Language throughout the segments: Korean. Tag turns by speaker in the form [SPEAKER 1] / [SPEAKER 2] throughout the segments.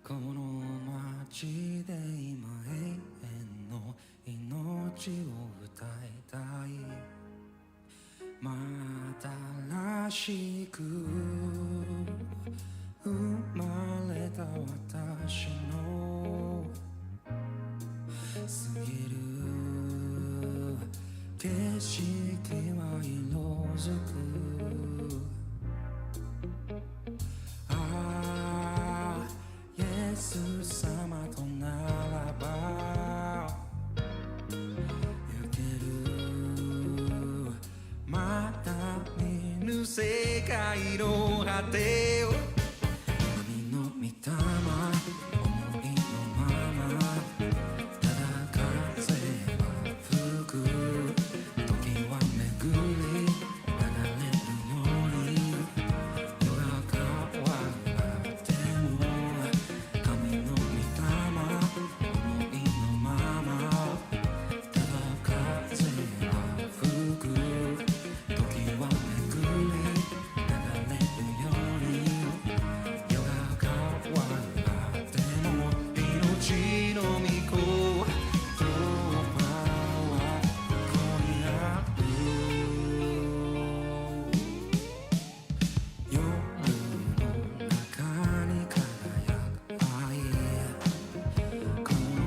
[SPEAKER 1] この街で今永遠の命を歌いたい。またらしく生まれた私の過ぎる景色は色づく。ああイエス様とならば行ける。また見ぬ世界の果てを君の御霊思いのままただ風は吹く。時は巡り流れるように夜が変わっても神の御霊思いのままただ風は吹く。時は巡り流れるように夜が変わっても命の御子とはここにある。夜の中に輝く愛この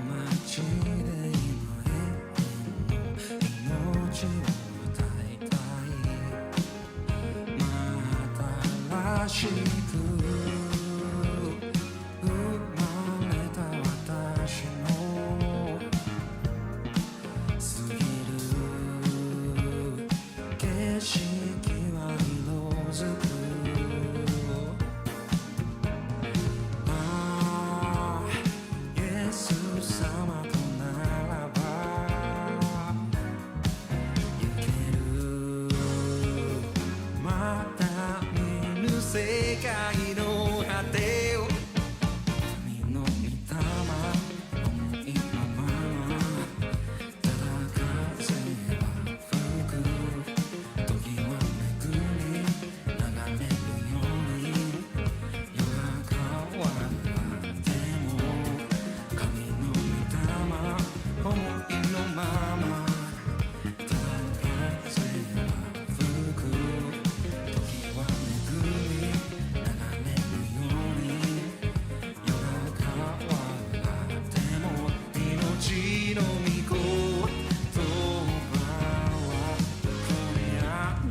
[SPEAKER 1] 街で今永遠の命を歌いたい。またらしく生まれた私の過ぎる景色は色づく。ああイエス様とならば行ける。また見ぬ世界の果てを君の御霊思いのままただ風は吹く。時は巡り流れるように夜が変わっても神の御霊思いのままただ風は吹く。時は巡り流れるように夜が変わっても命の御子とはここにある。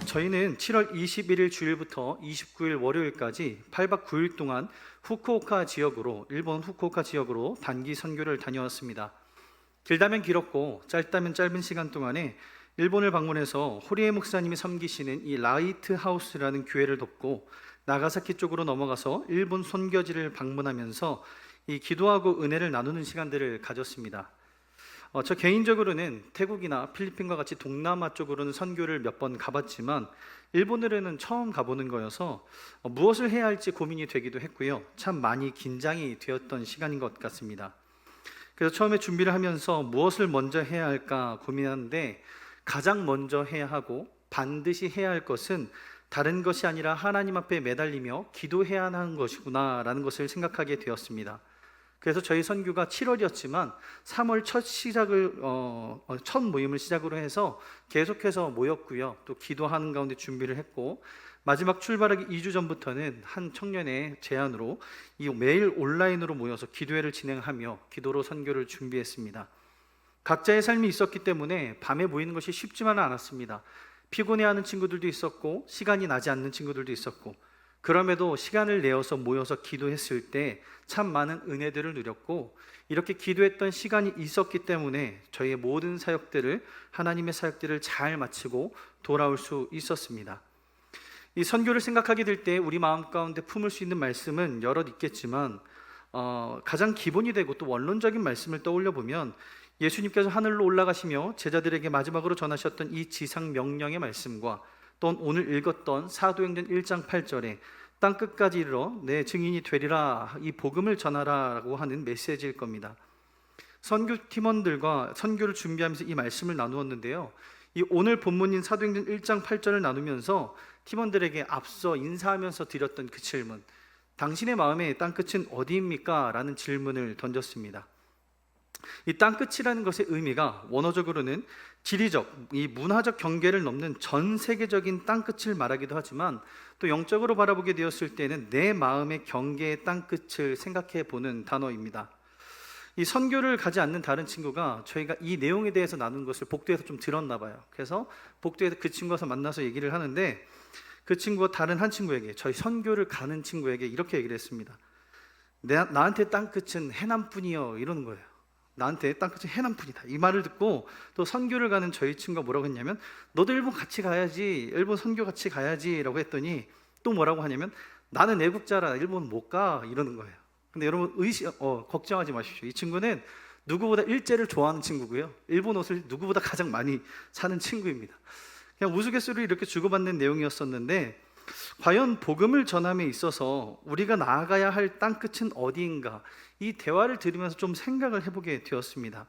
[SPEAKER 2] 저희는 7월 21일 주일부터 29일 월요일까지 8박 9일 동안 일본 후쿠오카 지역으로 단기 선교를 다녀왔습니다. 길다면 길었고 짧다면 짧은 시간 동안에 일본을 방문해서 호리에 목사님이 섬기시는 이 라이트 하우스라는 교회를 돕고 나가사키 쪽으로 넘어가서 일본 선교지를 방문하면서 이 기도하고 은혜를 나누는 시간들을 가졌습니다. 저 개인적으로는 태국이나 필리핀과 같이 동남아 쪽으로는 선교를 몇 번 가봤지만 일본으로는 처음 가보는 거여서 무엇을 해야 할지 고민이 되기도 했고요. 참 많이 긴장이 되었던 시간인 것 같습니다. 그래서 처음에 준비를 하면서 무엇을 먼저 해야 할까 고민하는데 가장 먼저 해야 하고 반드시 해야 할 것은 다른 것이 아니라 하나님 앞에 매달리며 기도해야 하는 것이구나 라는 것을 생각하게 되었습니다. 그래서 저희 선교가 7월이었지만 3월 첫 모임을 시작으로 해서 계속해서 모였고요. 또 기도하는 가운데 준비를 했고 마지막 출발하기 2주 전부터는 한 청년의 제안으로 매일 온라인으로 모여서 기도회를 진행하며 기도로 선교를 준비했습니다. 각자의 삶이 있었기 때문에 밤에 모이는 것이 쉽지만은 않았습니다. 피곤해하는 친구들도 있었고 시간이 나지 않는 친구들도 있었고 그럼에도 시간을 내어서 모여서 기도했을 때 참 많은 은혜들을 누렸고 이렇게 기도했던 시간이 있었기 때문에 저희의 모든 사역들을 하나님의 사역들을 잘 마치고 돌아올 수 있었습니다. 이 선교를 생각하게 될 때 우리 마음 가운데 품을 수 있는 말씀은 여럿 있겠지만 가장 기본이 되고 또 원론적인 말씀을 떠올려 보면 예수님께서 하늘로 올라가시며 제자들에게 마지막으로 전하셨던 이 지상 명령의 말씀과 또 오늘 읽었던 사도행전 1장 8절에 땅 끝까지 이르러 내 증인이 되리라, 이 복음을 전하라라고 하는 메시지일 겁니다. 선교 팀원들과 선교를 준비하면서 이 말씀을 나누었는데요, 이 오늘 본문인 사도행전 1장 8절을 나누면서 팀원들에게 앞서 인사하면서 드렸던 그 질문, 당신의 마음의 땅끝은 어디입니까? 라는 질문을 던졌습니다. 이 땅끝이라는 것의 의미가 원어적으로는 지리적, 이 문화적 경계를 넘는 전 세계적인 땅끝을 말하기도 하지만, 또 영적으로 바라보게 되었을 때는 내 마음의 경계의 땅끝을 생각해 보는 단어입니다. 이 선교를 가지 않는 다른 친구가 저희가 이 내용에 대해서 나눈 것을 복도에서 좀 들었나 봐요. 그래서 복도에서 그 친구와서 만나서 얘기를 하는데, 그 친구가 다른 한 친구에게, 저희 선교를 가는 친구에게 이렇게 얘기를 했습니다. 나한테 땅끝은 해남뿐이요, 이러는 거예요. 나한테 땅끝은 해남뿐이다, 이 말을 듣고 또 선교를 가는 저희 친구가 뭐라고 했냐면, 너도 일본 같이 가야지, 일본 선교 같이 가야지 라고 했더니 또 뭐라고 하냐면, 나는 애국자라 일본 못 가, 이러는 거예요. 근데 여러분 걱정하지 마십시오. 이 친구는 누구보다 일제를 좋아하는 친구고요, 일본 옷을 누구보다 가장 많이 사는 친구입니다. 그냥 우스갯소리로 이렇게 주고받는 내용이었었는데, 과연 복음을 전함에 있어서 우리가 나아가야 할 땅끝은 어디인가, 이 대화를 들으면서 좀 생각을 해보게 되었습니다.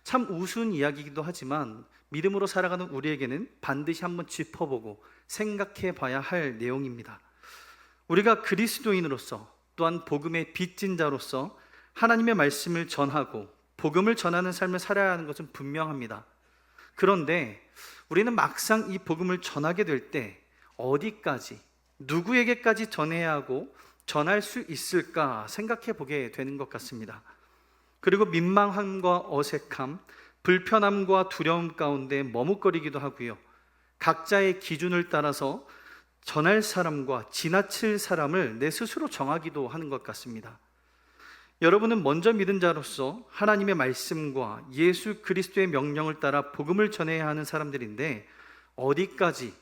[SPEAKER 2] 참 우스운 이야기이기도 하지만 믿음으로 살아가는 우리에게는 반드시 한번 짚어보고 생각해 봐야 할 내용입니다. 우리가 그리스도인으로서, 또한 복음의 빚진 자로서 하나님의 말씀을 전하고 복음을 전하는 삶을 살아야 하는 것은 분명합니다. 그런데 우리는 막상 이 복음을 전하게 될 때 어디까지, 누구에게까지 전해야 하고 전할 수 있을까 생각해 보게 되는 것 같습니다. 그리고 민망함과 어색함, 불편함과 두려움 가운데 머뭇거리기도 하고요, 각자의 기준을 따라서 전할 사람과 지나칠 사람을 내 스스로 정하기도 하는 것 같습니다. 여러분은 먼저 믿은 자로서 하나님의 말씀과 예수 그리스도의 명령을 따라 복음을 전해야 하는 사람들인데, 어디까지,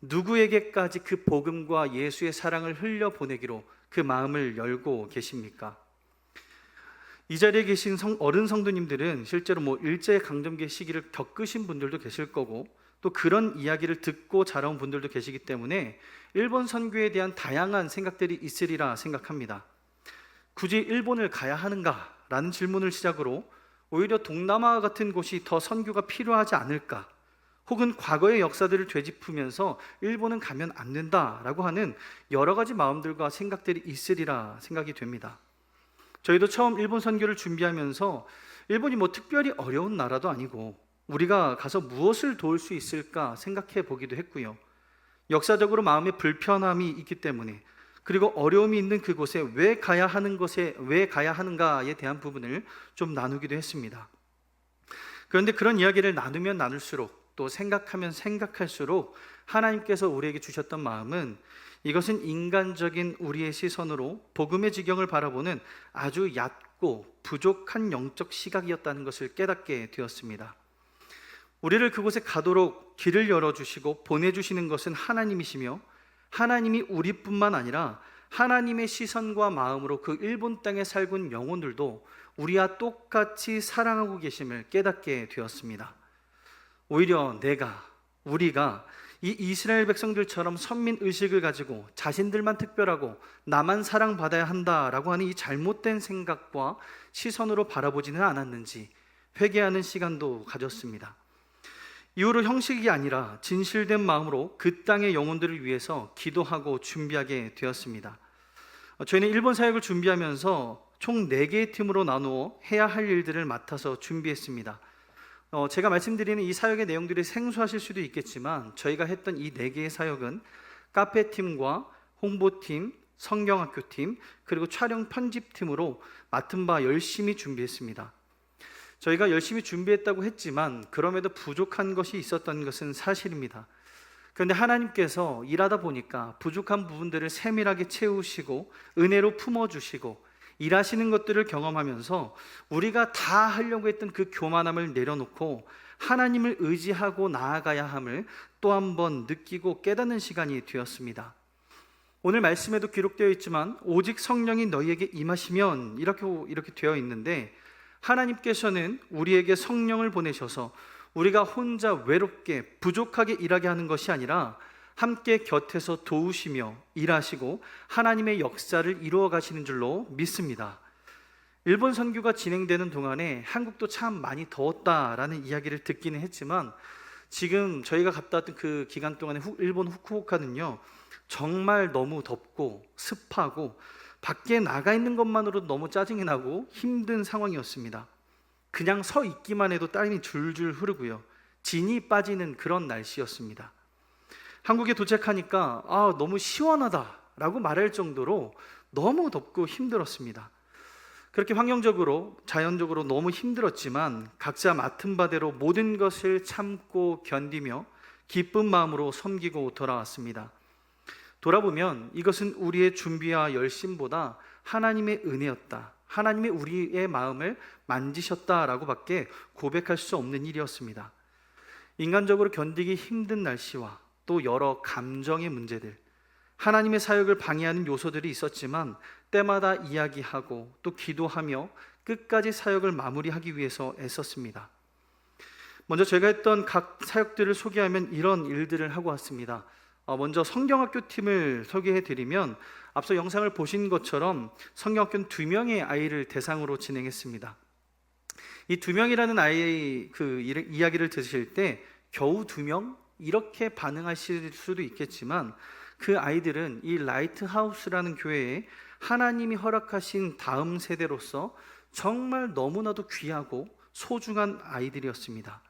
[SPEAKER 2] 누구에게까지 그 복음과 예수의 사랑을 흘려보내기로 그 마음을 열고 계십니까? 이 자리에 계신 어른 성도님들은 실제로 일제강점기 시기를 겪으신 분들도 계실 거고, 또 그런 이야기를 듣고 자라온 분들도 계시기 때문에 일본 선교에 대한 다양한 생각들이 있으리라 생각합니다. 굳이 일본을 가야 하는가? 라는 질문을 시작으로 오히려 동남아 같은 곳이 더 선교가 필요하지 않을까? 혹은 과거의 역사들을 되짚으면서 일본은 가면 안 된다라고 하는 여러 가지 마음들과 생각들이 있으리라 생각이 됩니다. 저희도 처음 일본 선교를 준비하면서 일본이 특별히 어려운 나라도 아니고 우리가 가서 무엇을 도울 수 있을까 생각해 보기도 했고요, 역사적으로 마음의 불편함이 있기 때문에, 그리고 어려움이 있는 그곳에 왜 가야 하는가에 대한 부분을 좀 나누기도 했습니다. 그런데 그런 이야기를 나누면 나눌수록, 또 생각하면 생각할수록 하나님께서 우리에게 주셨던 마음은, 이것은 인간적인 우리의 시선으로 복음의 지경을 바라보는 아주 얕고 부족한 영적 시각이었다는 것을 깨닫게 되었습니다. 우리를 그곳에 가도록 길을 열어주시고 보내주시는 것은 하나님이시며, 하나님이 우리뿐만 아니라 하나님의 시선과 마음으로 그 일본 땅에 살고 있는 영혼들도 우리와 똑같이 사랑하고 계심을 깨닫게 되었습니다. 오히려 우리가 이 이스라엘 백성들처럼 선민의식을 가지고 자신들만 특별하고 나만 사랑받아야 한다라고 하는 이 잘못된 생각과 시선으로 바라보지는 않았는지 회개하는 시간도 가졌습니다. 이후로 형식이 아니라 진실된 마음으로 그 땅의 영혼들을 위해서 기도하고 준비하게 되었습니다. 저희는 일본 사역을 준비하면서 총 4개의 팀으로 나누어 해야 할 일들을 맡아서 준비했습니다. 제가 말씀드리는 이 사역의 내용들이 생소하실 수도 있겠지만, 저희가 했던 이 4개의 사역은 카페팀과 홍보팀, 성경학교팀, 그리고 촬영 편집팀으로 맡은 바 열심히 준비했습니다. 저희가 열심히 준비했다고 했지만 그럼에도 부족한 것이 있었던 것은 사실입니다. 그런데 하나님께서 일하다 보니까 부족한 부분들을 세밀하게 채우시고 은혜로 품어주시고 일하시는 것들을 경험하면서 우리가 다 하려고 했던 그 교만함을 내려놓고 하나님을 의지하고 나아가야 함을 또 한 번 느끼고 깨닫는 시간이 되었습니다. 오늘 말씀에도 기록되어 있지만 오직 성령이 너희에게 임하시면 이렇게 되어 있는데, 하나님께서는 우리에게 성령을 보내셔서 우리가 혼자 외롭게 부족하게 일하게 하는 것이 아니라 함께 곁에서 도우시며 일하시고 하나님의 역사를 이루어 가시는 줄로 믿습니다. 일본 선교가 진행되는 동안에 한국도 참 많이 더웠다라는 이야기를 듣기는 했지만 지금 저희가 갔다 왔던 그 기간 동안에 일본 후쿠오카는요 정말 너무 덥고 습하고 밖에 나가 있는 것만으로도 너무 짜증이 나고 힘든 상황이었습니다. 그냥 서 있기만 해도 땀이 줄줄 흐르고요, 진이 빠지는 그런 날씨였습니다. 한국에 도착하니까 너무 시원하다라고 말할 정도로 너무 덥고 힘들었습니다. 그렇게 환경적으로 자연적으로 너무 힘들었지만 각자 맡은 바대로 모든 것을 참고 견디며 기쁜 마음으로 섬기고 돌아왔습니다. 돌아보면 이것은 우리의 준비와 열심보다 하나님의 은혜였다, 하나님의 우리의 마음을 만지셨다라고 밖에 고백할 수 없는 일이었습니다. 인간적으로 견디기 힘든 날씨와 또 여러 감정의 문제들, 하나님의 사역을 방해하는 요소들이 있었지만 때마다 이야기하고 또 기도하며 끝까지 사역을 마무리하기 위해서 애썼습니다. 먼저 제가 했던 각 사역들을 소개하면 이런 일들을 하고 왔습니다. 먼저 성경학교 팀을 소개해드리면 앞서 영상을 보신 것처럼 성경학교는 2명의 아이를 대상으로 진행했습니다. 이 2명이라는 아이의 그 이야기를 들으실 때 겨우 2명? 이렇게 반응하실 수도 있겠지만 그 아이들은 이 라이트하우스라는 교회에 하나님이 허락하신 다음 세대로서 정말 너무나도 귀하고 소중한 아이들이었습니다.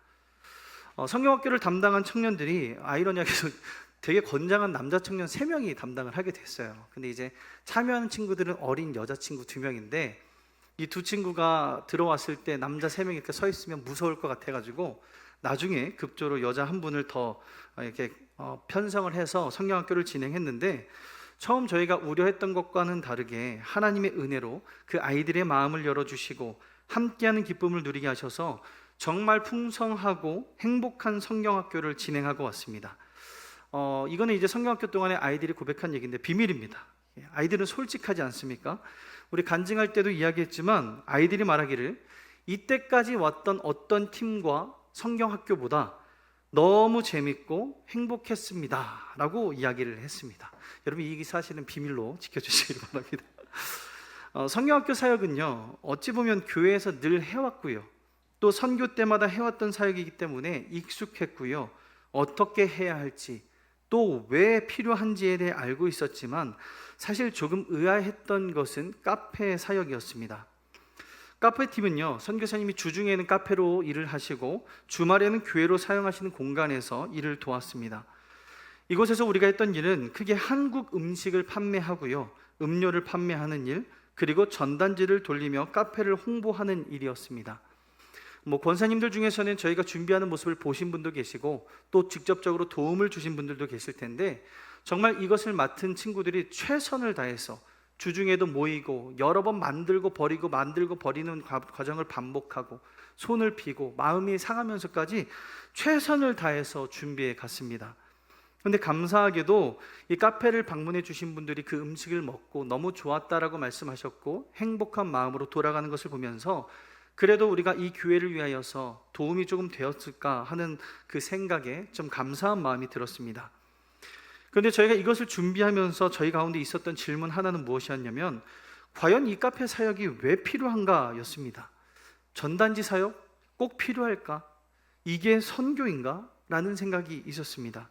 [SPEAKER 2] 성경학교를 담당한 청년들이 아이러니하게도 되게 건장한 남자 청년 3명이 담당을 하게 됐어요. 근데 이제 참여하는 친구들은 어린 여자친구 2명인데 이 두 친구가 들어왔을 때 남자 3명이 이렇게 서 있으면 무서울 것 같아가지고 나중에 급조로 여자 한 분을 더 이렇게 편성을 해서 성경학교를 진행했는데, 처음 저희가 우려했던 것과는 다르게 하나님의 은혜로 그 아이들의 마음을 열어주시고 함께하는 기쁨을 누리게 하셔서 정말 풍성하고 행복한 성경학교를 진행하고 왔습니다. 이거는 이제 성경학교 동안에 아이들이 고백한 얘기인데 비밀입니다. 아이들은 솔직하지 않습니까? 우리 간증할 때도 이야기했지만 아이들이 말하기를 이때까지 왔던 어떤 팀과 성경학교보다 너무 재밌고 행복했습니다 라고 이야기를 했습니다. 여러분, 이 사실은 비밀로 지켜주시기 바랍니다. 성경학교 사역은요 어찌 보면 교회에서 늘 해왔고요, 또 선교 때마다 해왔던 사역이기 때문에 익숙했고요, 어떻게 해야 할지 또 왜 필요한지에 대해 알고 있었지만 사실 조금 의아했던 것은 카페 사역이었습니다. 카페팀은요 선교사님이 주중에는 카페로 일을 하시고 주말에는 교회로 사용하시는 공간에서 일을 도왔습니다. 이곳에서 우리가 했던 일은 크게 한국 음식을 판매하고요, 음료를 판매하는 일, 그리고 전단지를 돌리며 카페를 홍보하는 일이었습니다. 권사님들 중에서는 저희가 준비하는 모습을 보신 분도 계시고 또 직접적으로 도움을 주신 분들도 계실 텐데, 정말 이것을 맡은 친구들이 최선을 다해서 주중에도 모이고 여러 번 만들고 버리고 만들고 버리는 과정을 반복하고 손을 비고 마음이 상하면서까지 최선을 다해서 준비해 갔습니다. 그런데 감사하게도 이 카페를 방문해 주신 분들이 그 음식을 먹고 너무 좋았다라고 말씀하셨고 행복한 마음으로 돌아가는 것을 보면서 그래도 우리가 이 교회를 위하여서 도움이 조금 되었을까 하는 그 생각에 좀 감사한 마음이 들었습니다. 그런데 저희가 이것을 준비하면서 저희 가운데 있었던 질문 하나는 무엇이었냐면, 과연 이 카페 사역이 왜 필요한가 였습니다. 전단지 사역 꼭 필요할까? 이게 선교인가? 라는 생각이 있었습니다.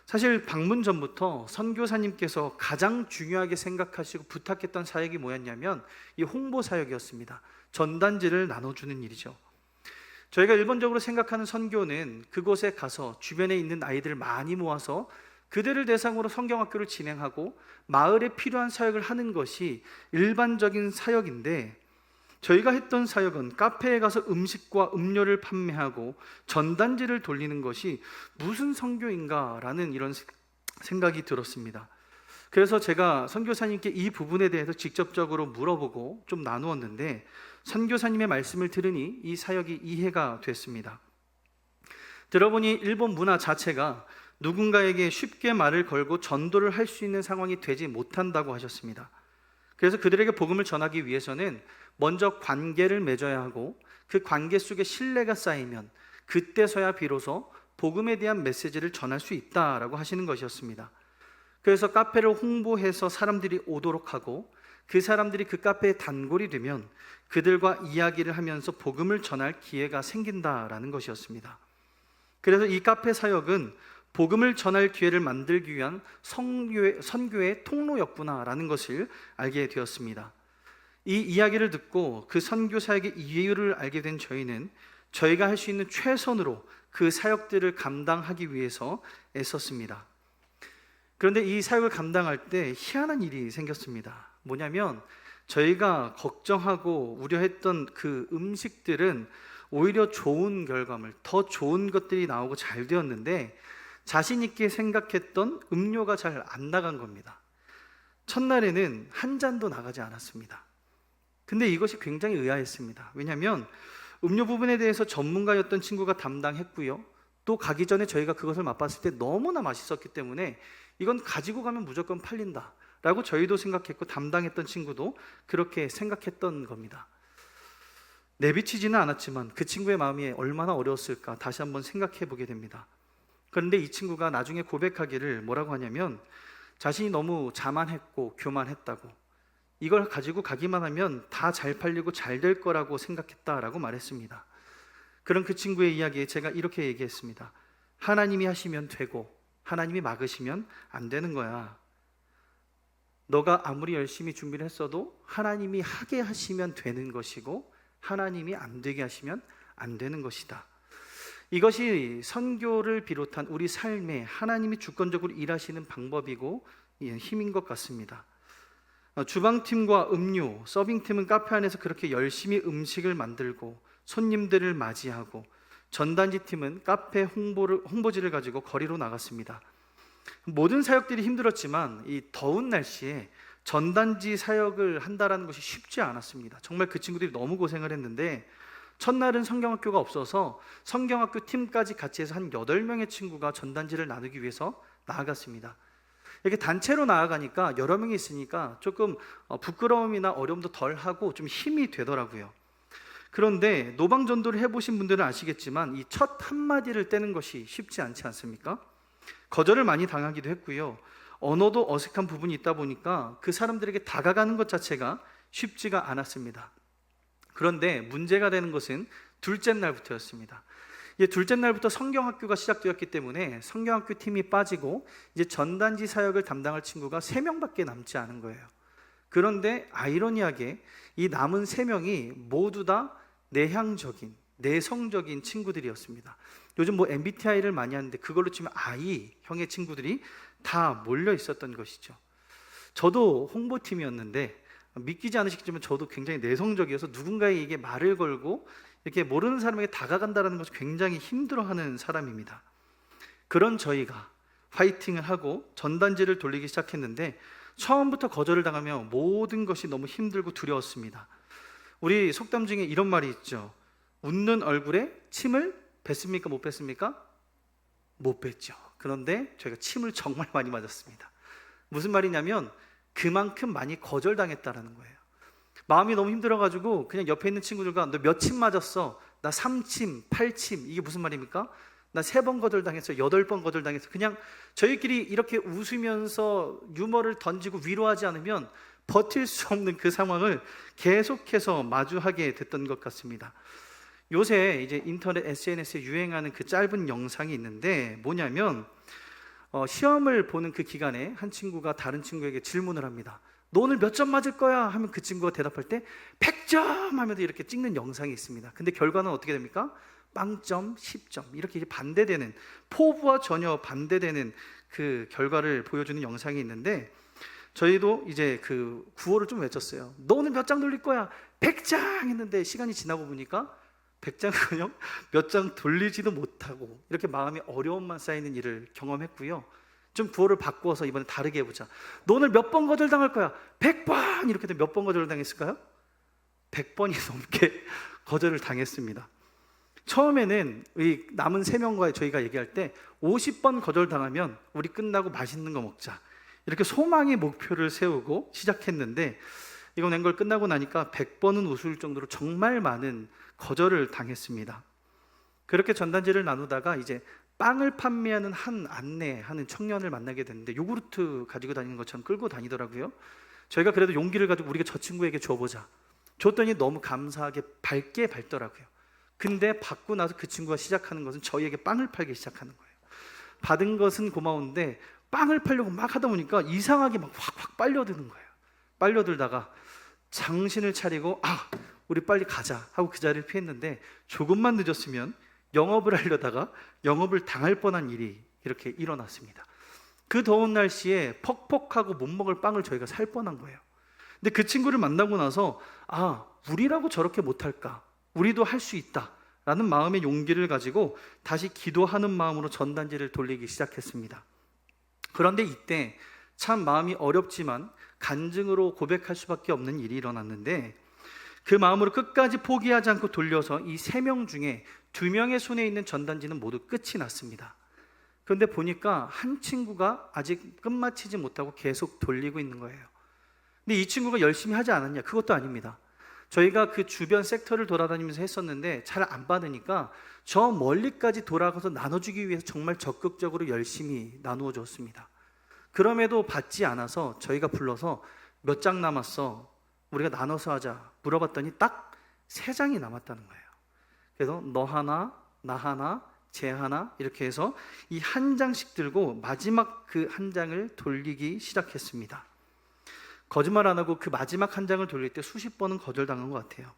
[SPEAKER 2] 사실 방문 전부터 선교사님께서 가장 중요하게 생각하시고 부탁했던 사역이 뭐였냐면 이 홍보 사역이었습니다. 전단지를 나눠주는 일이죠. 저희가 일반적으로 생각하는 선교는 그곳에 가서 주변에 있는 아이들을 많이 모아서 그들을 대상으로 성경학교를 진행하고 마을에 필요한 사역을 하는 것이 일반적인 사역인데, 저희가 했던 사역은 카페에 가서 음식과 음료를 판매하고 전단지를 돌리는 것이 무슨 선교인가라는 이런 생각이 들었습니다. 그래서 제가 선교사님께 이 부분에 대해서 직접적으로 물어보고 좀 나누었는데, 선교사님의 말씀을 들으니 이 사역이 이해가 됐습니다. 들어보니 일본 문화 자체가 누군가에게 쉽게 말을 걸고 전도를 할 수 있는 상황이 되지 못한다고 하셨습니다. 그래서 그들에게 복음을 전하기 위해서는 먼저 관계를 맺어야 하고 그 관계 속에 신뢰가 쌓이면 그때서야 비로소 복음에 대한 메시지를 전할 수 있다라고 하시는 것이었습니다. 그래서 카페를 홍보해서 사람들이 오도록 하고 그 사람들이 그 카페의 단골이 되면 그들과 이야기를 하면서 복음을 전할 기회가 생긴다라는 것이었습니다. 그래서 이 카페 사역은 복음을 전할 기회를 만들기 위한 선교의 통로였구나라는 것을 알게 되었습니다. 이 이야기를 듣고 그 선교 사역의 이유를 알게 된 저희는 저희가 할 수 있는 최선으로 그 사역들을 감당하기 위해서 애썼습니다. 그런데 이 사역을 감당할 때 희한한 일이 생겼습니다. 뭐냐면 저희가 걱정하고 우려했던 그 음식들은 오히려 좋은 결과물, 더 좋은 것들이 나오고 잘 되었는데 자신 있게 생각했던 음료가 잘 안 나간 겁니다. 첫날에는 한 잔도 나가지 않았습니다. 근데 이것이 굉장히 의아했습니다. 왜냐하면 음료 부분에 대해서 전문가였던 친구가 담당했고요, 또 가기 전에 저희가 그것을 맛봤을 때 너무나 맛있었기 때문에 이건 가지고 가면 무조건 팔린다 라고 저희도 생각했고 담당했던 친구도 그렇게 생각했던 겁니다. 내비치지는 않았지만 그 친구의 마음이 얼마나 어려웠을까 다시 한번 생각해 보게 됩니다. 그런데 이 친구가 나중에 고백하기를 뭐라고 하냐면 자신이 너무 자만했고 교만했다고, 이걸 가지고 가기만 하면 다 잘 팔리고 잘 될 거라고 생각했다라고 말했습니다. 그런 그 친구의 이야기에 제가 이렇게 얘기했습니다. 하나님이 하시면 되고 하나님이 막으시면 안 되는 거야. 너가 아무리 열심히 준비를 했어도 하나님이 하게 하시면 되는 것이고 하나님이 안 되게 하시면 안 되는 것이다. 이것이 선교를 비롯한 우리 삶에 하나님이 주권적으로 일하시는 방법이고 힘인 것 같습니다. 주방팀과 음료, 서빙팀은 카페 안에서 그렇게 열심히 음식을 만들고 손님들을 맞이하고, 전단지 팀은 카페 홍보지를 가지고 거리로 나갔습니다. 모든 사역들이 힘들었지만 이 더운 날씨에 전단지 사역을 한다는 것이 쉽지 않았습니다. 정말 그 친구들이 너무 고생을 했는데 첫날은 성경학교가 없어서 성경학교 팀까지 같이 해서 한 8명의 친구가 전단지를 나누기 위해서 나아갔습니다. 이렇게 단체로 나아가니까 여러 명이 있으니까 조금 부끄러움이나 어려움도 덜하고 좀 힘이 되더라고요. 그런데 노방전도를 해보신 분들은 아시겠지만 이 첫 한마디를 떼는 것이 쉽지 않지 않습니까? 거절을 많이 당하기도 했고요, 언어도 어색한 부분이 있다 보니까 그 사람들에게 다가가는 것 자체가 쉽지가 않았습니다. 그런데 문제가 되는 것은 둘째 날부터였습니다. 이제 둘째 날부터 성경학교가 시작되었기 때문에 성경학교 팀이 빠지고 이제 전단지 사역을 담당할 친구가 3명밖에 남지 않은 거예요. 그런데 아이러니하게 이 남은 3명이 모두 다 내향적인, 내성적인 친구들이었습니다. 요즘 뭐 MBTI를 많이 하는데 그걸로 치면 I형의 친구들이 다 몰려 있었던 것이죠. 저도 홍보팀이었는데 믿기지 않으시겠지만 저도 굉장히 내성적이어서 누군가에게 말을 걸고 이렇게 모르는 사람에게 다가간다는 것을 굉장히 힘들어하는 사람입니다. 그런 저희가 파이팅을 하고 전단지를 돌리기 시작했는데 처음부터 거절을 당하며 모든 것이 너무 힘들고 두려웠습니다. 우리 속담 중에 이런 말이 있죠. 웃는 얼굴에 침을 뱉습니까? 못 뱉습니까? 못 뱉죠. 그런데 저희가 침을 정말 많이 맞았습니다. 무슨 말이냐면 그만큼 많이 거절당했다는 거예요. 마음이 너무 힘들어가지고 그냥 옆에 있는 친구들과 너 몇 침 맞았어? 나 3침, 8침. 이게 무슨 말입니까? 나 3번 거절당했어, 8번 거절당했어. 그냥 저희끼리 이렇게 웃으면서 유머를 던지고 위로하지 않으면 버틸 수 없는 그 상황을 계속해서 마주하게 됐던 것 같습니다. 요새 이제 인터넷 SNS에 유행하는 그 짧은 영상이 있는데 뭐냐면 시험을 보는 그 기간에 한 친구가 다른 친구에게 질문을 합니다. 너 오늘 몇 점 맞을 거야? 하면 그 친구가 대답할 때 100점 하면서 이렇게 찍는 영상이 있습니다. 근데 결과는 어떻게 됩니까? 0점, 10점 이렇게 이제 반대되는, 포부와 전혀 반대되는 그 결과를 보여주는 영상이 있는데 저희도 이제 그 구호를 좀 외쳤어요. 너 오늘 몇 장 돌릴 거야? 100장 했는데 시간이 지나고 보니까 100장은요 몇 장 돌리지도 못하고 이렇게 마음이 어려움만 쌓이는 일을 경험했고요. 좀 구호를 바꾸어서 이번에 다르게 해보자. 너 오늘 몇 번 거절당할 거야? 100번! 이렇게 되면 몇 번 거절당했을까요? 100번이 넘게 거절을 당했습니다. 처음에는 이 남은 3명과 저희가 얘기할 때 50번 거절당하면 우리 끝나고 맛있는 거 먹자, 이렇게 소망의 목표를 세우고 시작했는데 이거 낸 걸 끝나고 나니까 100번은 웃을 정도로 정말 많은 거절을 당했습니다. 그렇게 전단지를 나누다가 이제 빵을 판매하는 한 안내하는 청년을 만나게 됐는데 요구르트 가지고 다니는 것처럼 끌고 다니더라고요. 저희가 그래도 용기를 가지고 우리가 저 친구에게 줘보자. 줬더니 너무 감사하게 밝게 밝더라고요. 근데 받고 나서 그 친구가 시작하는 것은 저희에게 빵을 팔기 시작하는 거예요. 받은 것은 고마운데 빵을 팔려고 막 하다 보니까 이상하게 막 확확 빨려드는 거예요. 빨려들다가 정신을 차리고 우리 빨리 가자 하고 그 자리를 피했는데, 조금만 늦었으면 영업을 하려다가 영업을 당할 뻔한 일이 이렇게 일어났습니다. 그 더운 날씨에 퍽퍽하고 못 먹을 빵을 저희가 살 뻔한 거예요. 근데 그 친구를 만나고 나서 우리라고 저렇게 못할까? 우리도 할 수 있다 라는 마음의 용기를 가지고 다시 기도하는 마음으로 전단지를 돌리기 시작했습니다. 그런데 이때 참 마음이 어렵지만 간증으로 고백할 수밖에 없는 일이 일어났는데, 그 마음으로 끝까지 포기하지 않고 돌려서 이 3명 중에 2명의 손에 있는 전단지는 모두 끝이 났습니다. 그런데 보니까 한 친구가 아직 끝마치지 못하고 계속 돌리고 있는 거예요. 근데 이 친구가 열심히 하지 않았냐? 그것도 아닙니다. 저희가 그 주변 섹터를 돌아다니면서 했었는데 잘 안 받으니까 저 멀리까지 돌아가서 나눠주기 위해서 정말 적극적으로 열심히 나누어 줬습니다. 그럼에도 받지 않아서 저희가 불러서 몇 장 남았어? 우리가 나눠서 하자 물어봤더니 딱 3장이 남았다는 거예요. 그래서 너 하나, 나 하나, 쟤 하나 이렇게 해서 이 한 장씩 들고 마지막 그 한 장을 돌리기 시작했습니다. 거짓말 안 하고 그 마지막 한 장을 돌릴 때 수십 번은 거절당한 것 같아요.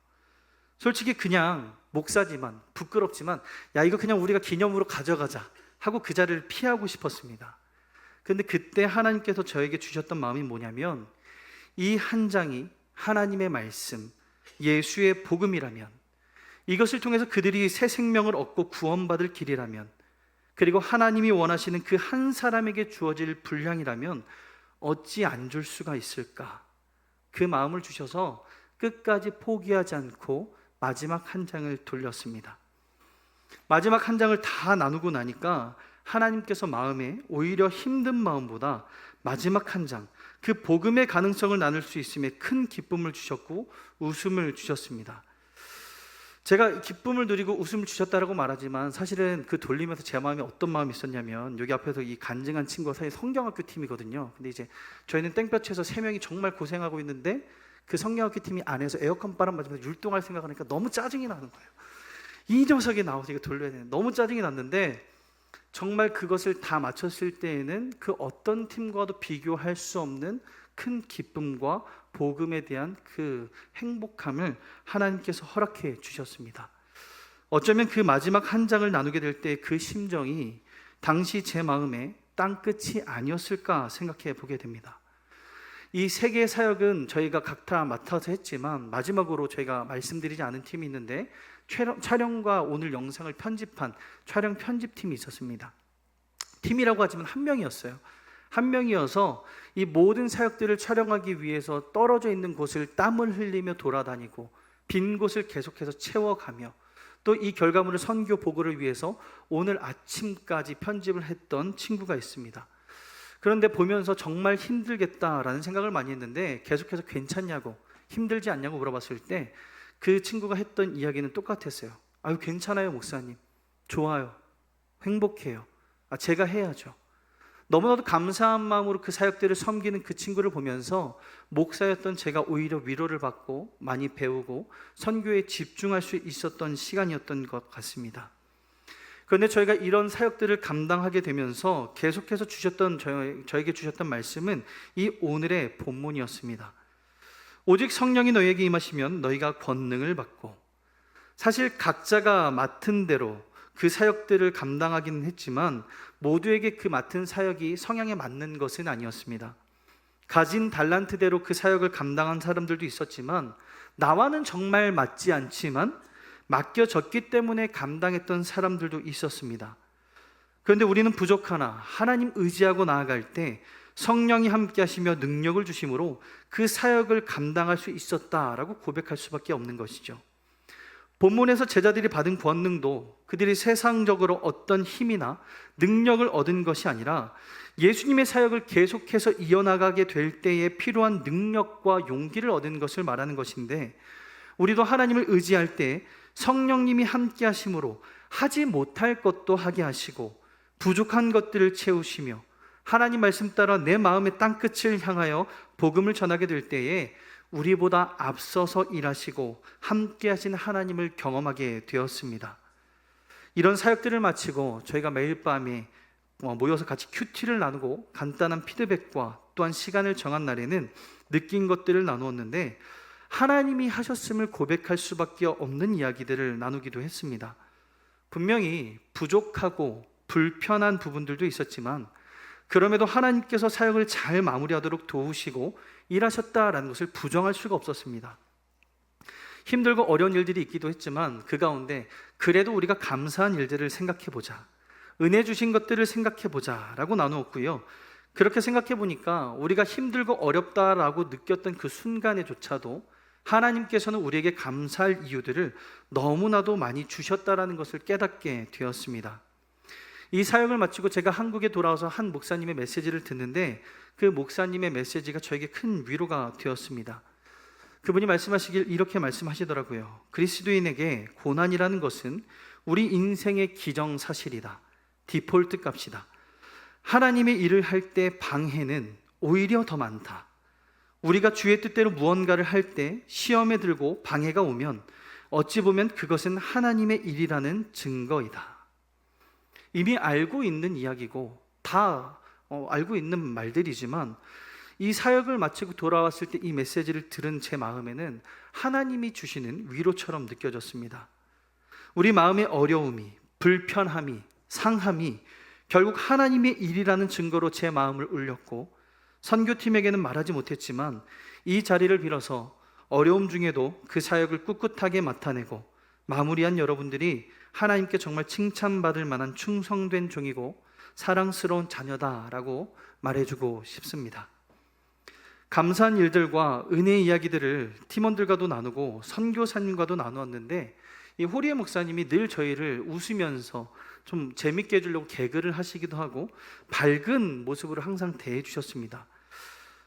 [SPEAKER 2] 솔직히 그냥 목사지만 부끄럽지만 이거 그냥 우리가 기념으로 가져가자 하고 그 자리를 피하고 싶었습니다. 그런데 그때 하나님께서 저에게 주셨던 마음이 뭐냐면, 이 한 장이 하나님의 말씀, 예수의 복음이라면, 이것을 통해서 그들이 새 생명을 얻고 구원받을 길이라면, 그리고 하나님이 원하시는 그 한 사람에게 주어질 분량이라면 어찌 안 줄 수가 있을까? 그 마음을 주셔서 끝까지 포기하지 않고 마지막 한 장을 돌렸습니다. 마지막 한 장을 다 나누고 나니까 하나님께서 마음에 오히려 힘든 마음보다 마지막 한 장, 그 복음의 가능성을 나눌 수 있음에 큰 기쁨을 주셨고 웃음을 주셨습니다. 제가 기쁨을 누리고 웃음을 주셨다라고 말하지만 사실은 그 돌리면서 제 마음에 어떤 마음이 있었냐면, 여기 앞에서 이 간증한 친구가 사실 성경학교 팀이거든요. 근데 이제 저희는 땡볕에서 3명이 정말 고생하고 있는데 그 성경학교 팀이 안에서 에어컨 바람 맞으면서 율동할 생각하니까 너무 짜증이 나는 거예요. 이 녀석이 나와서 이거 돌려야 되는, 너무 짜증이 났는데 정말 그것을 다 마쳤을 때에는 그 어떤 팀과도 비교할 수 없는 큰 기쁨과 복음에 대한 그 행복함을 하나님께서 허락해 주셨습니다. 어쩌면 그 마지막 한 장을 나누게 될 때 그 심정이 당시 제 마음에 땅끝이 아니었을까 생각해 보게 됩니다. 이 3개의 사역은 저희가 각자 맡아서 했지만 마지막으로 저희가 말씀드리지 않은 팀이 있는데, 촬영과 오늘 영상을 편집한 촬영 편집팀이 있었습니다. 팀이라고 하지만 한 명이었어요. 한 명이어서 이 모든 사역들을 촬영하기 위해서 떨어져 있는 곳을 땀을 흘리며 돌아다니고 빈 곳을 계속해서 채워가며 또 이 결과물을 선교 보고를 위해서 오늘 아침까지 편집을 했던 친구가 있습니다. 그런데 보면서 정말 힘들겠다라는 생각을 많이 했는데 계속해서 괜찮냐고, 힘들지 않냐고 물어봤을 때 그 친구가 했던 이야기는 똑같았어요. 괜찮아요 목사님, 좋아요, 행복해요, 제가 해야죠. 너무나도 감사한 마음으로 그 사역들을 섬기는 그 친구를 보면서 목사였던 제가 오히려 위로를 받고 많이 배우고 선교에 집중할 수 있었던 시간이었던 것 같습니다. 그런데 저희가 이런 사역들을 감당하게 되면서 계속해서 저에게 주셨던 말씀은 이 오늘의 본문이었습니다. 오직 성령이 너희에게 임하시면 너희가 권능을 받고, 사실 각자가 맡은 대로 그 사역들을 감당하기는 했지만 모두에게 그 맡은 사역이 성향에 맞는 것은 아니었습니다. 가진 달란트대로 그 사역을 감당한 사람들도 있었지만 나와는 정말 맞지 않지만 맡겨졌기 때문에 감당했던 사람들도 있었습니다. 그런데 우리는 부족하나 하나님 의지하고 나아갈 때 성령이 함께 하시며 능력을 주심으로 그 사역을 감당할 수 있었다라고 고백할 수밖에 없는 것이죠. 본문에서 제자들이 받은 권능도 그들이 세상적으로 어떤 힘이나 능력을 얻은 것이 아니라 예수님의 사역을 계속해서 이어나가게 될 때에 필요한 능력과 용기를 얻은 것을 말하는 것인데, 우리도 하나님을 의지할 때 성령님이 함께 하심으로 하지 못할 것도 하게 하시고 부족한 것들을 채우시며 하나님 말씀 따라 내 마음의 땅끝을 향하여 복음을 전하게 될 때에 우리보다 앞서서 일하시고 함께 하신 하나님을 경험하게 되었습니다. 이런 사역들을 마치고 저희가 매일 밤에 모여서 같이 큐티를 나누고 간단한 피드백과 또한 시간을 정한 날에는 느낀 것들을 나누었는데, 하나님이 하셨음을 고백할 수밖에 없는 이야기들을 나누기도 했습니다. 분명히 부족하고 불편한 부분들도 있었지만 그럼에도 하나님께서 사역을 잘 마무리하도록 도우시고 일하셨다라는 것을 부정할 수가 없었습니다. 힘들고 어려운 일들이 있기도 했지만 그 가운데 그래도 우리가 감사한 일들을 생각해보자, 은혜 주신 것들을 생각해보자 라고 나누었고요. 그렇게 생각해보니까 우리가 힘들고 어렵다라고 느꼈던 그 순간에조차도 하나님께서는 우리에게 감사할 이유들을 너무나도 많이 주셨다라는 것을 깨닫게 되었습니다. 이 사역을 마치고 제가 한국에 돌아와서 한 목사님의 메시지를 듣는데 그 목사님의 메시지가 저에게 큰 위로가 되었습니다. 그분이 말씀하시길 이렇게 말씀하시더라고요. 그리스도인에게 고난이라는 것은 우리 인생의 기정사실이다. 디폴트 값이다. 하나님의 일을 할 때 방해는 오히려 더 많다. 우리가 주의 뜻대로 무언가를 할 때 시험에 들고 방해가 오면 어찌 보면 그것은 하나님의 일이라는 증거이다. 이미 알고 있는 이야기고 다 알고 있는 말들이지만 이 사역을 마치고 돌아왔을 때 이 메시지를 들은 제 마음에는 하나님이 주시는 위로처럼 느껴졌습니다. 우리 마음의 어려움이, 불편함이, 상함이 결국 하나님의 일이라는 증거로 제 마음을 울렸고, 선교팀에게는 말하지 못했지만 이 자리를 빌어서 어려움 중에도 그 사역을 꿋꿋하게 맡아내고 마무리한 여러분들이 하나님께 정말 칭찬받을 만한 충성된 종이고 사랑스러운 자녀다라고 말해주고 싶습니다. 감사한 일들과 은혜의 이야기들을 팀원들과도 나누고 선교사님과도 나누었는데, 이 호리에 목사님이 늘 저희를 웃으면서 좀 재밌게 해주려고 개그를 하시기도 하고 밝은 모습으로 항상 대해 주셨습니다.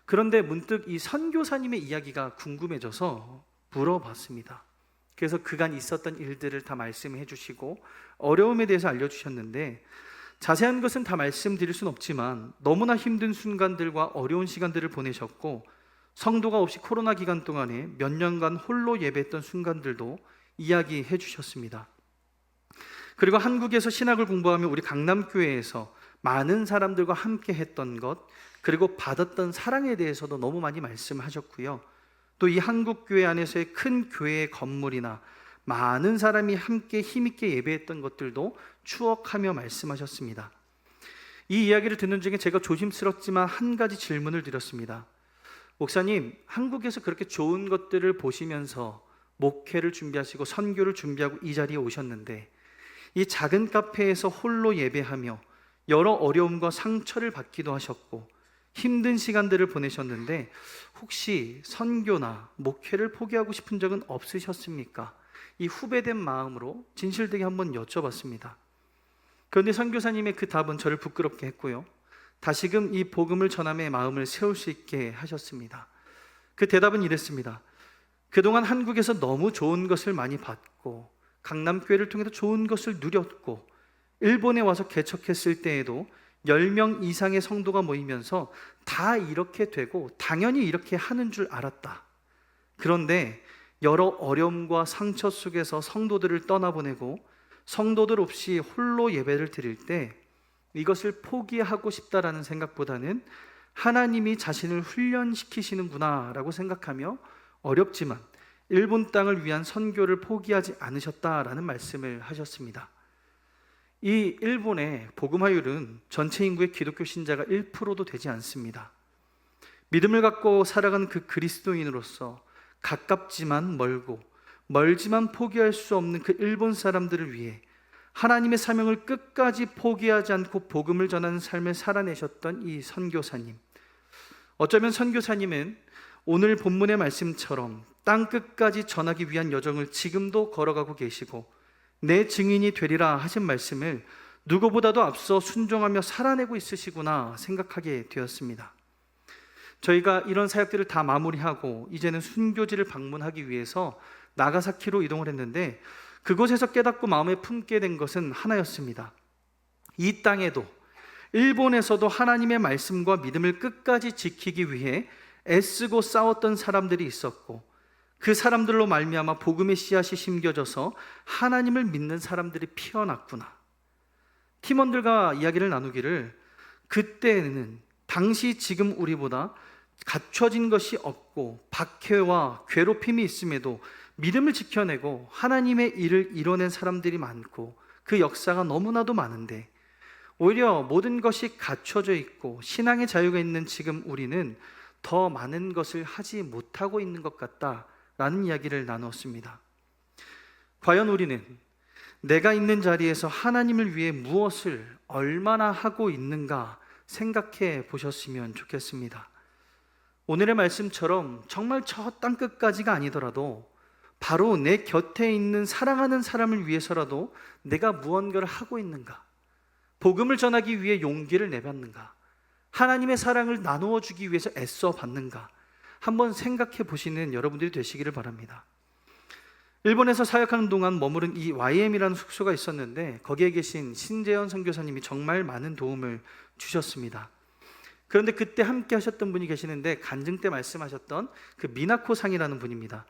[SPEAKER 2] 그런데 문득 이 선교사님의 이야기가 궁금해져서 물어봤습니다. 그래서 그간 있었던 일들을 다 말씀해 주시고 어려움에 대해서 알려주셨는데, 자세한 것은 다 말씀드릴 수는 없지만 너무나 힘든 순간들과 어려운 시간들을 보내셨고, 성도가 없이 코로나 기간 동안에 몇 년간 홀로 예배했던 순간들도 이야기해 주셨습니다. 그리고 한국에서 신학을 공부하며 우리 강남교회에서 많은 사람들과 함께 했던 것, 그리고 받았던 사랑에 대해서도 너무 많이 말씀하셨고요. 또 이 한국교회 안에서의 큰 교회의 건물이나 많은 사람이 함께 힘있게 예배했던 것들도 추억하며 말씀하셨습니다. 이 이야기를 듣는 중에 제가 조심스럽지만 한 가지 질문을 드렸습니다. 목사님, 한국에서 그렇게 좋은 것들을 보시면서 목회를 준비하시고 선교를 준비하고 이 자리에 오셨는데, 이 작은 카페에서 홀로 예배하며 여러 어려움과 상처를 받기도 하셨고 힘든 시간들을 보내셨는데 혹시 선교나 목회를 포기하고 싶은 적은 없으셨습니까? 이 후배된 마음으로 진실되게 한번 여쭤봤습니다. 그런데 선교사님의 그 답은 저를 부끄럽게 했고요, 다시금 이 복음을 전함의 마음을 세울 수 있게 하셨습니다. 그 대답은 이랬습니다. 그동안 한국에서 너무 좋은 것을 많이 받고 강남교회를 통해서 좋은 것을 누렸고, 일본에 와서 개척했을 때에도 10명 이상의 성도가 모이면서 다 이렇게 되고 당연히 이렇게 하는 줄 알았다. 그런데 여러 어려움과 상처 속에서 성도들을 떠나보내고 성도들 없이 홀로 예배를 드릴 때 이것을 포기하고 싶다라는 생각보다는 하나님이 자신을 훈련시키시는구나 라고 생각하며 어렵지만 일본 땅을 위한 선교를 포기하지 않으셨다라는 말씀을 하셨습니다. 이 일본의 복음화율은 전체 인구의 기독교 신자가 1%도 되지 않습니다. 믿음을 갖고 살아가는 그 그리스도인으로서 가깝지만 멀고 멀지만 포기할 수 없는 그 일본 사람들을 위해 하나님의 사명을 끝까지 포기하지 않고 복음을 전하는 삶을 살아내셨던 이 선교사님, 어쩌면 선교사님은 오늘 본문의 말씀처럼 땅 끝까지 전하기 위한 여정을 지금도 걸어가고 계시고 내 증인이 되리라 하신 말씀을 누구보다도 앞서 순종하며 살아내고 있으시구나 생각하게 되었습니다. 저희가 이런 사역들을 다 마무리하고 이제는 순교지를 방문하기 위해서 나가사키로 이동을 했는데, 그곳에서 깨닫고 마음에 품게 된 것은 하나였습니다. 이 땅에도 일본에서도 하나님의 말씀과 믿음을 끝까지 지키기 위해 애쓰고 싸웠던 사람들이 있었고, 그 사람들로 말미암아 복음의 씨앗이 심겨져서 하나님을 믿는 사람들이 피어났구나. 팀원들과 이야기를 나누기를, 그때는 당시 지금 우리보다 갖춰진 것이 없고 박해와 괴롭힘이 있음에도 믿음을 지켜내고 하나님의 일을 이뤄낸 사람들이 많고 그 역사가 너무나도 많은데, 오히려 모든 것이 갖춰져 있고 신앙의 자유가 있는 지금 우리는 더 많은 것을 하지 못하고 있는 것 같다라는 이야기를 나누었습니다. 과연 우리는 내가 있는 자리에서 하나님을 위해 무엇을 얼마나 하고 있는가 생각해 보셨으면 좋겠습니다. 오늘의 말씀처럼 정말 저 땅끝까지가 아니더라도 바로 내 곁에 있는 사랑하는 사람을 위해서라도 내가 무언가를 하고 있는가, 복음을 전하기 위해 용기를 내봤는가, 하나님의 사랑을 나누어 주기 위해서 애써 받는가, 한번 생각해 보시는 여러분들이 되시기를 바랍니다. 일본에서 사역하는 동안 머무른 이 YM이라는 숙소가 있었는데, 거기에 계신 신재현 선교사님이 정말 많은 도움을 주셨습니다. 그런데 그때 함께 하셨던 분이 계시는데, 간증 때 말씀하셨던 그 미나코 상이라는 분입니다.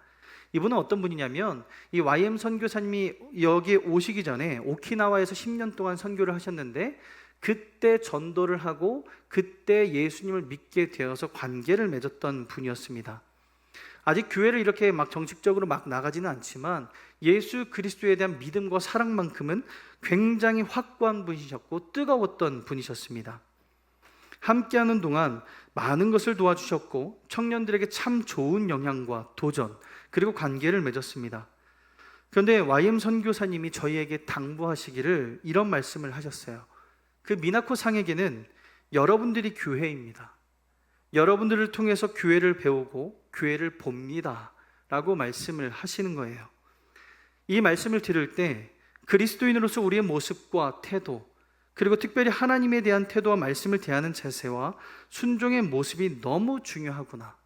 [SPEAKER 2] 이분은 어떤 분이냐면, 이 YM 선교사님이 여기에 오시기 전에 오키나와에서 10년 동안 선교를 하셨는데, 그때 전도를 하고 그때 예수님을 믿게 되어서 관계를 맺었던 분이었습니다. 아직 교회를 이렇게 막 정식적으로 막 나가지는 않지만 예수 그리스도에 대한 믿음과 사랑만큼은 굉장히 확고한 분이셨고 뜨거웠던 분이셨습니다. 함께하는 동안 많은 것을 도와주셨고 청년들에게 참 좋은 영향과 도전, 그리고 관계를 맺었습니다. 그런데 YM 선교사님이 저희에게 당부하시기를 이런 말씀을 하셨어요. 그 미나코 상에게는 여러분들이 교회입니다. 여러분들을 통해서 교회를 배우고 교회를 봅니다 라고 말씀을 하시는 거예요. 이 말씀을 들을 때 그리스도인으로서 우리의 모습과 태도, 그리고 특별히 하나님에 대한 태도와 말씀을 대하는 자세와 순종의 모습이 너무 중요하구나,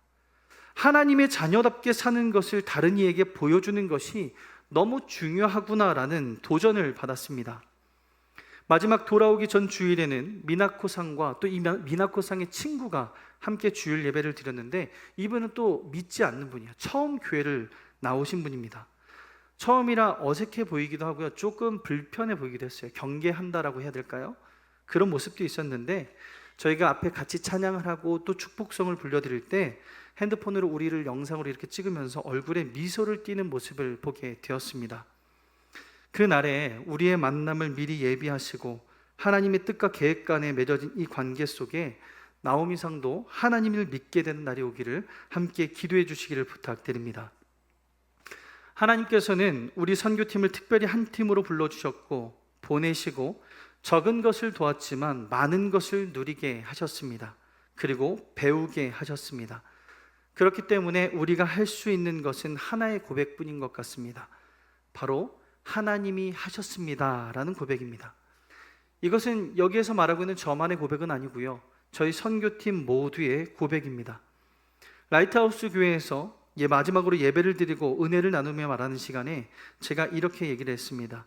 [SPEAKER 2] 하나님의 자녀답게 사는 것을 다른 이에게 보여주는 것이 너무 중요하구나라는 도전을 받았습니다. 마지막 돌아오기 전 주일에는 미나코상과 또 이 미나코상의 친구가 함께 주일 예배를 드렸는데, 이분은 또 믿지 않는 분이에요. 처음 교회를 나오신 분입니다. 처음이라 어색해 보이기도 하고요, 조금 불편해 보이기도 했어요. 경계한다라고 해야 될까요? 그런 모습도 있었는데, 저희가 앞에 같이 찬양을 하고 또 축복성을 불려드릴 때 핸드폰으로 우리를 영상으로 이렇게 찍으면서 얼굴에 미소를 띠는 모습을 보게 되었습니다. 그날에 우리의 만남을 미리 예비하시고 하나님의 뜻과 계획 간에 맺어진 이 관계 속에 나오미상도 하나님을 믿게 되는 날이 오기를 함께 기도해 주시기를 부탁드립니다. 하나님께서는 우리 선교팀을 특별히 한 팀으로 불러주셨고 보내시고 적은 것을 도왔지만 많은 것을 누리게 하셨습니다. 그리고 배우게 하셨습니다. 그렇기 때문에 우리가 할 수 있는 것은 하나의 고백뿐인 것 같습니다. 바로 하나님이 하셨습니다 라는 고백입니다. 이것은 여기에서 말하고 있는 저만의 고백은 아니고요, 저희 선교팀 모두의 고백입니다. 라이트하우스 교회에서 마지막으로 예배를 드리고 은혜를 나누며 말하는 시간에 제가 이렇게 얘기를 했습니다.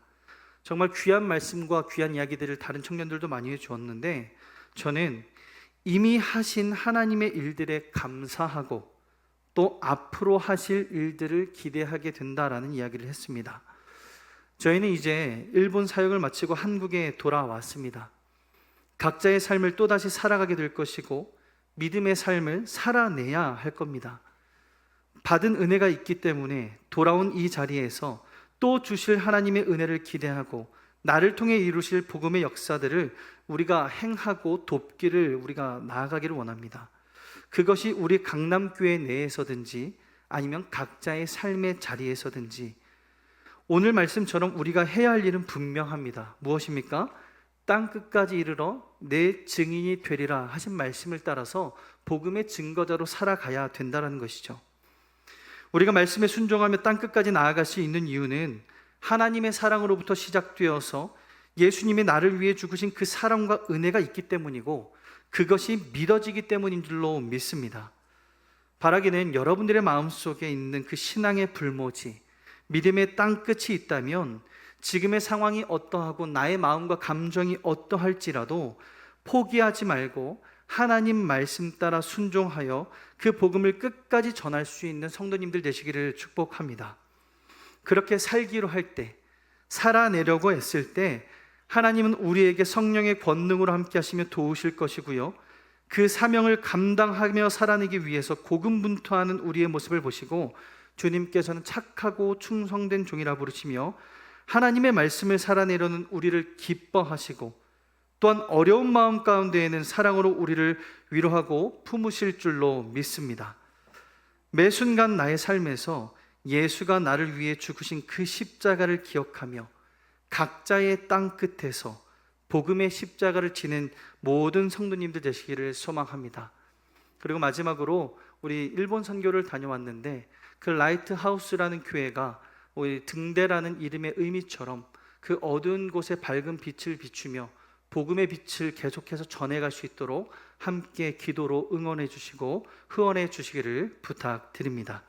[SPEAKER 2] 정말 귀한 말씀과 귀한 이야기들을 다른 청년들도 많이 해주었는데, 저는 이미 하신 하나님의 일들에 감사하고 또 앞으로 하실 일들을 기대하게 된다라는 이야기를 했습니다. 저희는 이제 일본 사역을 마치고 한국에 돌아왔습니다. 각자의 삶을 또다시 살아가게 될 것이고 믿음의 삶을 살아내야 할 겁니다. 받은 은혜가 있기 때문에 돌아온 이 자리에서 또 주실 하나님의 은혜를 기대하고 나를 통해 이루실 복음의 역사들을 우리가 행하고 돕기를 우리가 나아가기를 원합니다. 그것이 우리 강남교회 내에서든지 아니면 각자의 삶의 자리에서든지, 오늘 말씀처럼 우리가 해야 할 일은 분명합니다. 무엇입니까? 땅끝까지 이르러 내 증인이 되리라 하신 말씀을 따라서 복음의 증거자로 살아가야 된다는 것이죠. 우리가 말씀에 순종하며 땅끝까지 나아갈 수 있는 이유는 하나님의 사랑으로부터 시작되어서 예수님이 나를 위해 죽으신 그 사랑과 은혜가 있기 때문이고, 그것이 믿어지기 때문인 줄로 믿습니다. 바라기는 여러분들의 마음속에 있는 그 신앙의 불모지, 믿음의 땅끝이 있다면 지금의 상황이 어떠하고 나의 마음과 감정이 어떠할지라도 포기하지 말고 하나님 말씀 따라 순종하여 그 복음을 끝까지 전할 수 있는 성도님들 되시기를 축복합니다. 그렇게 살기로 할 때, 살아내려고 했을 때 하나님은 우리에게 성령의 권능으로 함께 하시며 도우실 것이고요, 그 사명을 감당하며 살아내기 위해서 고군분투하는 우리의 모습을 보시고 주님께서는 착하고 충성된 종이라 부르시며 하나님의 말씀을 살아내려는 우리를 기뻐하시고 또한 어려운 마음 가운데에는 사랑으로 우리를 위로하고 품으실 줄로 믿습니다. 매 순간 나의 삶에서 예수가 나를 위해 죽으신 그 십자가를 기억하며 각자의 땅 끝에서 복음의 십자가를 지는 모든 성도님들 되시기를 소망합니다. 그리고 마지막으로 우리 일본 선교를 다녀왔는데 그 라이트하우스라는 교회가 우리 등대라는 이름의 의미처럼 그 어두운 곳에 밝은 빛을 비추며 복음의 빛을 계속해서 전해갈 수 있도록 함께 기도로 응원해 주시고 후원해 주시기를 부탁드립니다.